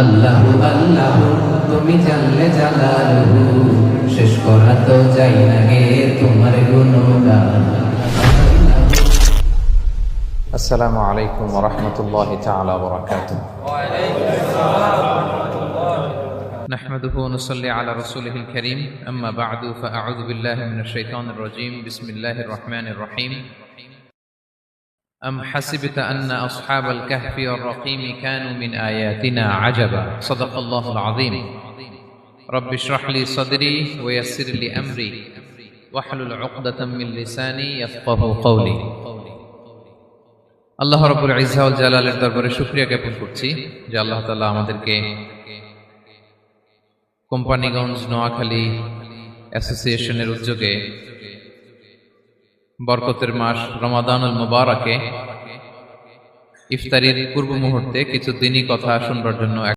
আল্লাহু আল্লাহু তুমি জানলে জালালুহু, শেষ করা তো যাই না গে তোমার গুণগান। আসসালামু আলাইকুম ওয়া রাহমাতুল্লাহি তাআলা ওয়া বারাকাতুহু। نحمده ونصلي على رسوله الكريم أما بعد فأعوذ بالله من الشيطان الرجيم بسم الله الرحمن الرحيم أم حسبت أن أصحاب الكهف والرقيم كانوا من آياتنا عجبا صدق الله العظيم رب اشرح لي صدري ويسر لي أمري واحلل عقدة من لساني يفقه قولي আল্লাহ রাব্বুল ইজ্জা ওয়াল জালালের দরবারে শুকরিয়া জ্ঞাপন করছি যে আল্লাহ তাআলা আমাদেরকে কোম্পানিগঞ্জ নোয়াখালী অ্যাসোসিয়েশনের উদ্যোগে বরকতের মাস রমাদানুল মুবারাকে ইফতারির পূর্ব মুহূর্তে কিছু দিনী কথা শুনবার জন্য